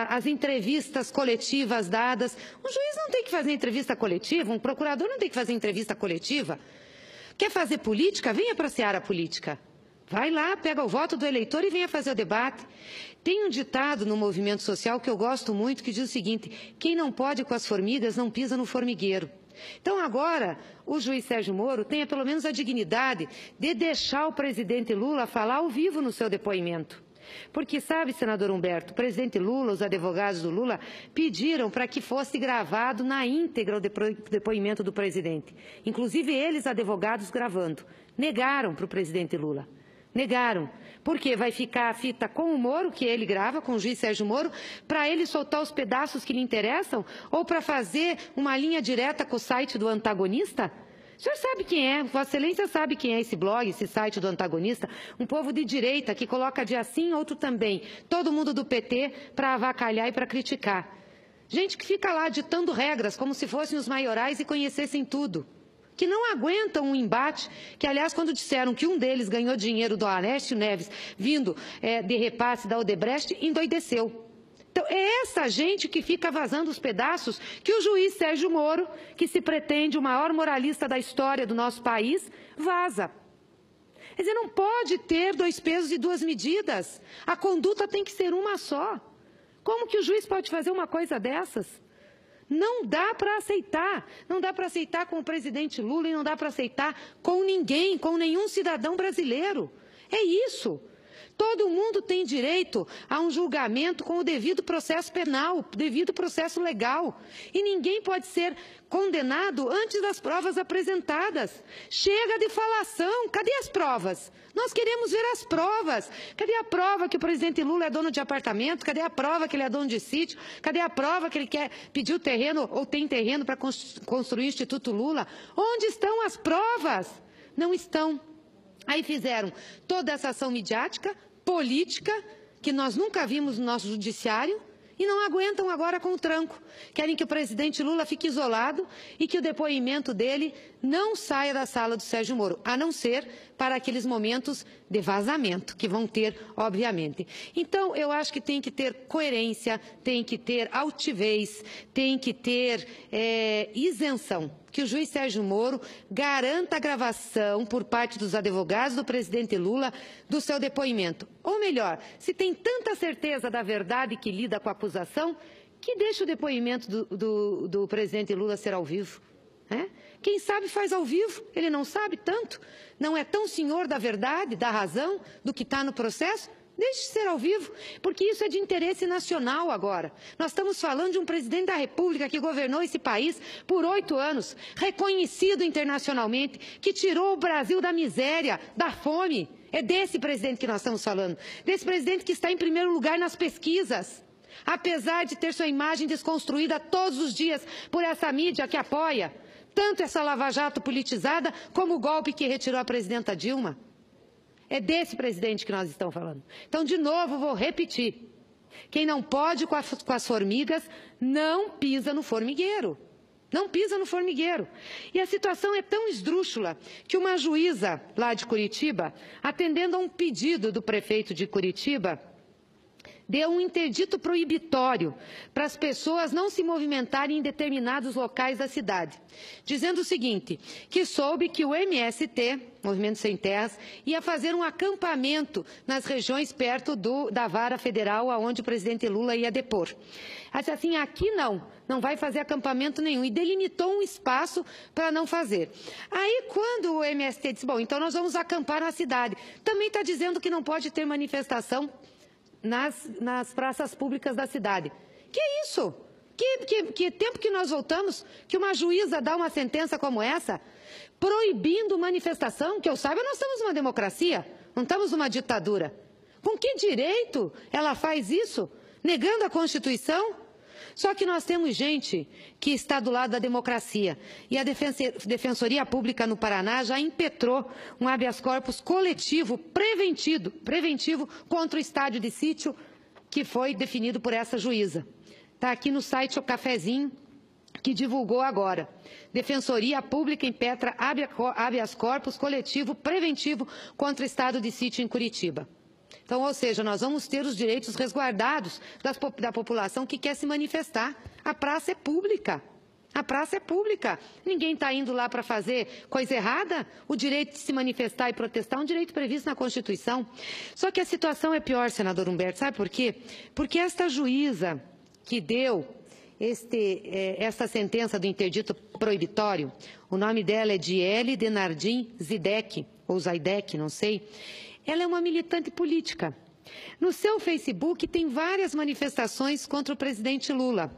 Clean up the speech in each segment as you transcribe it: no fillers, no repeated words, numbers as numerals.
as entrevistas coletivas dadas. Um juiz não tem que fazer entrevista coletiva, um procurador não tem que fazer entrevista coletiva. Quer fazer política? Venha para a seara política. Vai lá, pega o voto do eleitor e venha fazer o debate. Tem um ditado no movimento social que eu gosto muito, que diz o seguinte: quem não pode com as formigas não pisa no formigueiro. Então agora o juiz Sérgio Moro tenha pelo menos a dignidade de deixar o presidente Lula falar ao vivo no seu depoimento. Porque, sabe, senador Humberto, o presidente Lula, os advogados do Lula, pediram para que fosse gravado na íntegra o depoimento do presidente. Inclusive eles, advogados, gravando. Negaram para o presidente Lula. Negaram. Porque vai ficar a fita com o Moro, que ele grava, com o juiz Sérgio Moro, para ele soltar os pedaços que lhe interessam? Ou para fazer uma linha direta com o site do antagonista? O senhor sabe quem é, Vossa Excelência sabe quem é esse blog, esse site do antagonista? Um povo de direita que coloca dia sim, outro também. Todo mundo do PT para avacalhar e para criticar. Gente que fica lá ditando regras como se fossem os maiorais e conhecessem tudo. Que não aguentam um embate, que aliás quando disseram que um deles ganhou dinheiro do Aécio Neves vindo de repasse da Odebrecht, endoideceu. Então é essa gente que fica vazando os pedaços que o juiz Sérgio Moro, que se pretende o maior moralista da história do nosso país, vaza. Quer dizer, não pode ter dois pesos e duas medidas. A conduta tem que ser uma só. Como que o juiz pode fazer uma coisa dessas? Não dá para aceitar. Não dá para aceitar com o presidente Lula e não dá para aceitar com ninguém, com nenhum cidadão brasileiro. É isso. Todo mundo tem direito a um julgamento com o devido processo penal, o devido processo legal. E ninguém pode ser condenado antes das provas apresentadas. Chega de falação. Cadê as provas? Nós queremos ver as provas. Cadê a prova que o presidente Lula é dono de apartamento? Cadê a prova que ele é dono de sítio? Cadê a prova que ele quer pedir o terreno ou tem terreno para construir o Instituto Lula? Onde estão as provas? Não estão. Aí fizeram toda essa ação midiática, política, que nós nunca vimos no nosso judiciário, e não aguentam agora com o tranco. Querem que o presidente Lula fique isolado e que o depoimento dele não saia da sala do Sérgio Moro, a não ser para aqueles momentos de vazamento, que vão ter, obviamente. Então, eu acho que tem que ter coerência, tem que ter altivez, tem que ter isenção. Que o juiz Sérgio Moro garanta a gravação por parte dos advogados do presidente Lula do seu depoimento. Ou melhor, se tem tanta certeza da verdade que lida com a acusação, que deixe o depoimento do presidente Lula ser ao vivo. Quem sabe faz ao vivo, ele não sabe tanto, não é tão senhor da verdade, da razão, do que está no processo. Deixe de ser ao vivo, porque isso é de interesse nacional agora. Nós estamos falando de um presidente da República que governou esse país por 8 anos, reconhecido internacionalmente, que tirou o Brasil da miséria, da fome. É desse presidente que nós estamos falando, desse presidente que está em primeiro lugar nas pesquisas, apesar de ter sua imagem desconstruída todos os dias por essa mídia que apoia tanto essa lava-jato politizada como o golpe que retirou a presidenta Dilma. É desse presidente que nós estamos falando. Então, de novo, vou repetir. Quem não pode com as formigas, não pisa no formigueiro. Não pisa no formigueiro. E a situação é tão esdrúxula que uma juíza lá de Curitiba, atendendo a um pedido do prefeito de Curitiba, deu um interdito proibitório para as pessoas não se movimentarem em determinados locais da cidade, dizendo o seguinte, que soube que o MST, Movimento Sem Terras, ia fazer um acampamento nas regiões perto da vara federal, aonde o presidente Lula ia depor. Assim, aqui não vai fazer acampamento nenhum, e delimitou um espaço para não fazer. Aí, quando o MST disse, bom, então nós vamos acampar na cidade, também está dizendo que não pode ter manifestação nas praças públicas da cidade. Que isso? Que tempo que nós voltamos que uma juíza dá uma sentença como essa, proibindo manifestação? Que eu saiba, nós estamos numa democracia, não estamos numa ditadura. Com que direito ela faz isso? Negando a Constituição? Só que nós temos gente que está do lado da democracia. E a Defensoria Pública no Paraná já impetrou um habeas corpus coletivo, preventivo contra o estádio de sítio, que foi definido por essa juíza. Está aqui no site O Cafezinho, que divulgou agora. Defensoria Pública impetra habeas corpus coletivo preventivo contra o estado de sítio em Curitiba. Então, ou seja, nós vamos ter os direitos resguardados da população que quer se manifestar. A praça é pública. A praça é pública. Ninguém está indo lá para fazer coisa errada. O direito de se manifestar e protestar é um direito previsto na Constituição. Só que a situação é pior, senador Humberto. Sabe por quê? Porque esta juíza que deu esta sentença do interdito proibitório, o nome dela é Diele Denardim Zidek, ou Zaidek, não sei. Ela é uma militante política. No seu Facebook tem várias manifestações contra o presidente Lula.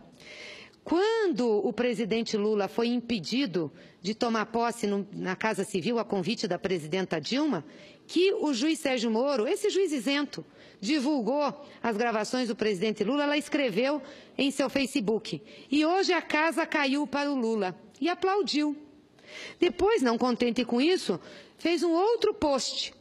Quando o presidente Lula foi impedido de tomar posse na Casa Civil a convite da presidenta Dilma, que o juiz Sérgio Moro, esse juiz isento, divulgou as gravações do presidente Lula, ela escreveu em seu Facebook: e hoje a casa caiu para o Lula, e aplaudiu. Depois, não contente com isso, fez um outro post,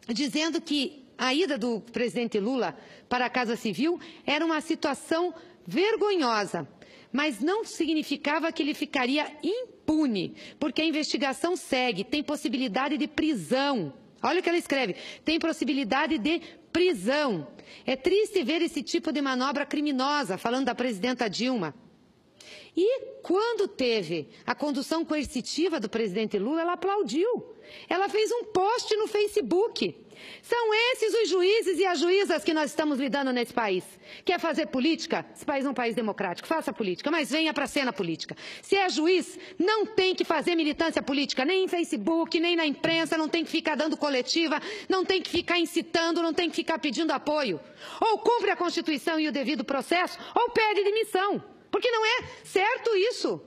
dizendo que a ida do presidente Lula para a Casa Civil era uma situação vergonhosa, mas não significava que ele ficaria impune, porque a investigação segue, tem possibilidade de prisão. Olha o que ela escreve: tem possibilidade de prisão. É triste ver esse tipo de manobra criminosa, falando da presidenta Dilma. E quando teve a condução coercitiva do presidente Lula, ela aplaudiu. Ela fez um post no Facebook. São esses os juízes e as juízas que nós estamos lidando nesse país. Quer fazer política? Esse país é um país democrático. Faça política, mas venha para a cena política. Se é juiz, não tem que fazer militância política, nem em Facebook, nem na imprensa, não tem que ficar dando coletiva, não tem que ficar incitando, não tem que ficar pedindo apoio. Ou cumpre a Constituição e o devido processo, ou pede demissão. Porque não é certo isso.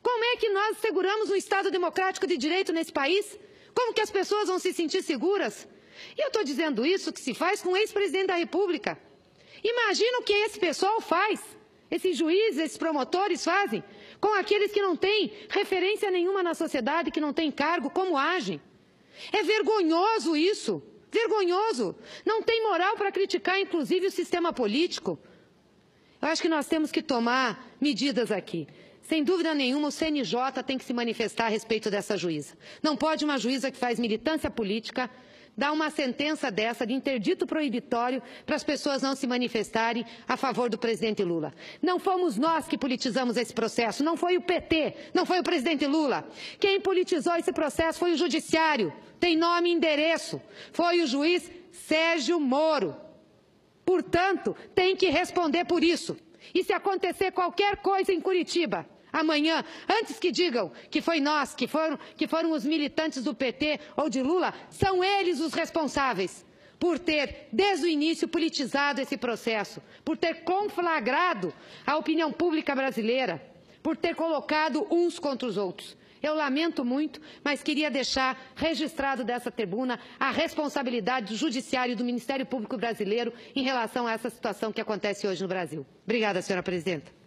Como é que nós seguramos um Estado democrático de direito nesse país? Como que as pessoas vão se sentir seguras? E eu estou dizendo isso que se faz com o ex-presidente da República. Imagina o que esse pessoal faz, esses juízes, esses promotores fazem, com aqueles que não têm referência nenhuma na sociedade, que não têm cargo, como agem. É vergonhoso isso, vergonhoso. Não tem moral para criticar, inclusive, o sistema político. Eu acho que nós temos que tomar medidas aqui. Sem dúvida nenhuma, o CNJ tem que se manifestar a respeito dessa juíza. Não pode uma juíza que faz militância política dar uma sentença dessa de interdito proibitório para as pessoas não se manifestarem a favor do presidente Lula. Não fomos nós que politizamos esse processo, não foi o PT, não foi o presidente Lula. Quem politizou esse processo foi o Judiciário, tem nome e endereço, foi o juiz Sérgio Moro. Portanto, tem que responder por isso. E se acontecer qualquer coisa em Curitiba, amanhã, antes que digam que foi nós, que foram os militantes do PT ou de Lula, são eles os responsáveis por ter, desde o início, politizado esse processo, por ter conflagrado a opinião pública brasileira, por ter colocado uns contra os outros. Eu lamento muito, mas queria deixar registrado dessa tribuna a responsabilidade do Judiciário e do Ministério Público brasileiro em relação a essa situação que acontece hoje no Brasil. Obrigada, senhora presidenta.